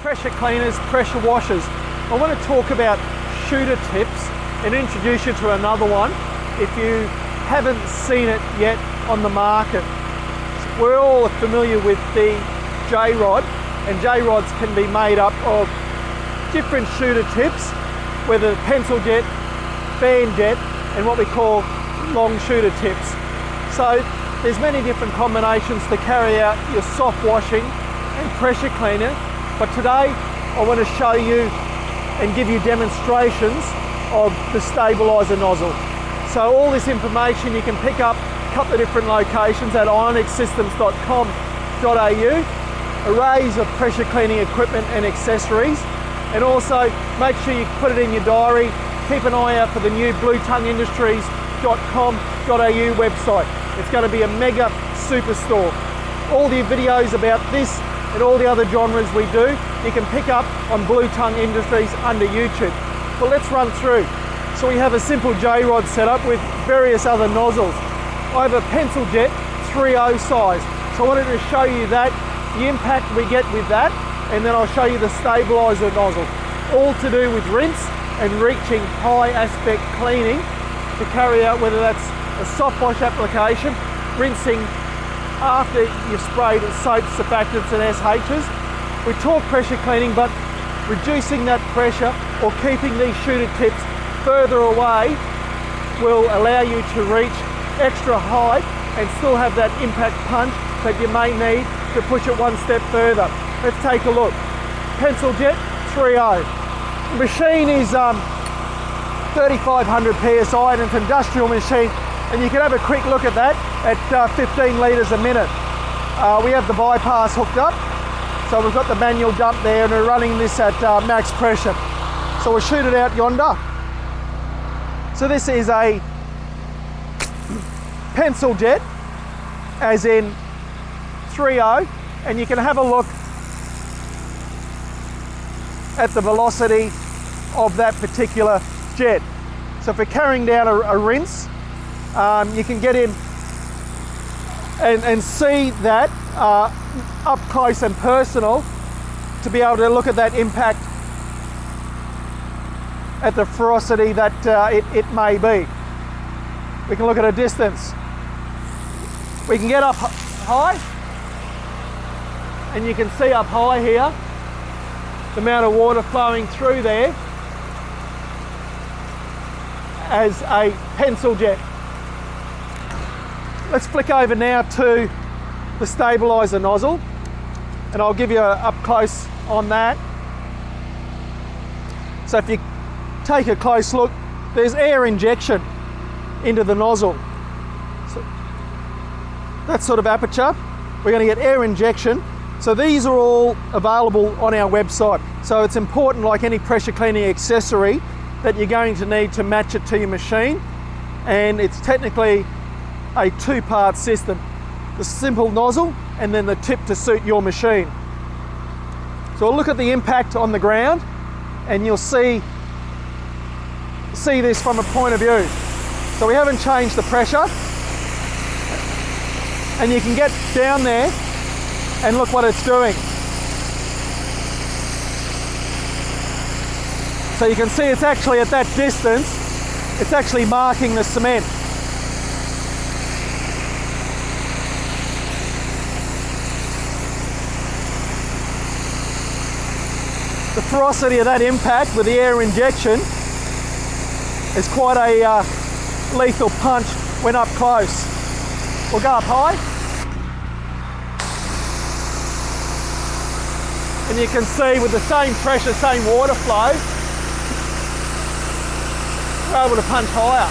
pressure cleaners, pressure washers. I want to talk about shooter tips and introduce you to another one if you haven't seen it yet on the market. We're all familiar with the J-rod, and J-rods can be made up of different shooter tips, whether pencil jet, fan jet, and what we call long shooter tips. So there's many different combinations to carry out your soft washing and pressure cleaner, but today I want to show you and give you demonstrations of the stabilizer nozzle. So all this information you can pick up a couple of different locations at ionixsystems.com.au, arrays of pressure cleaning equipment and accessories, and also make sure you put it in your diary. Keep an eye out for the new bluetongueindustries.com.au website. It's going to be a mega superstore. All the videos about this and all the other genres we do, you can pick up on Blue Tongue Industries under YouTube. But let's run through. So we have a simple J-rod setup with various other nozzles. I have a pencil jet 3.0 size. So I wanted to show you that, the impact we get with that, and then I'll show you the stabilizer nozzle. All to do with rinse and reaching high aspect cleaning to carry out, whether that's a soft wash application, rinsing after you've sprayed soaps, surfactants and SHs. We talk pressure cleaning, but reducing that pressure or keeping these shooter tips further away will allow you to reach extra height and still have that impact punch that you may need to push it one step further. Let's take a look. Pencil jet 3.0. The machine is 3,500 PSI and it's an industrial machine, and you can have a quick look at that at 15 litres a minute. We have the bypass hooked up, so we've got the manual dump there and we're running this at max pressure. So we'll shoot it out yonder. So this is a pencil jet, as in 3.0, and you can have a look at the velocity of that particular jet. So if we're carrying down a rinse, you can get in and see that up close and personal to be able to look at that impact at the ferocity that it may be. We can look at a distance. We can get up high, and you can see up high here the amount of water flowing through there as a pencil jet. Let's flick over now to the stabilizer nozzle, and I'll give you up close on that. So if you take a close look, there's air injection into the nozzle. So that sort of aperture, we're going to get air injection. So these are all available on our website. So it's important, like any pressure cleaning accessory, that you're going to need to match it to your machine. And it's technically a two-part system. The simple nozzle and then the tip to suit your machine. So we'll look at the impact on the ground and you'll see this from a point of view. So we haven't changed the pressure, and you can get down there and look what it's doing. So you can see it's actually at that distance, it's actually marking the cement. The ferocity of that impact with the air injection is quite a lethal punch when up close. We'll go up high. And you can see with the same pressure, same water flow, we're able to punch higher.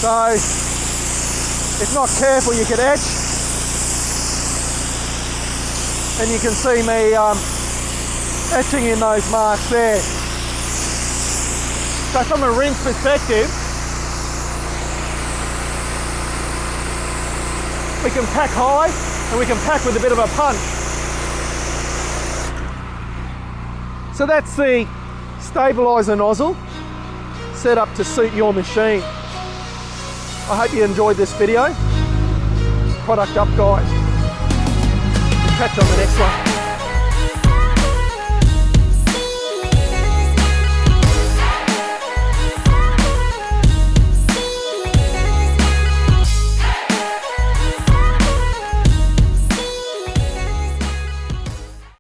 So, if not careful, you could etch. And you can see me etching in those marks there. So from a rinse perspective, we can pack high and we can pack with a bit of a punch. So that's the stabilizer nozzle. set up to suit your machine. I hope you enjoyed this video. Product up, guys. Catch you on the next one.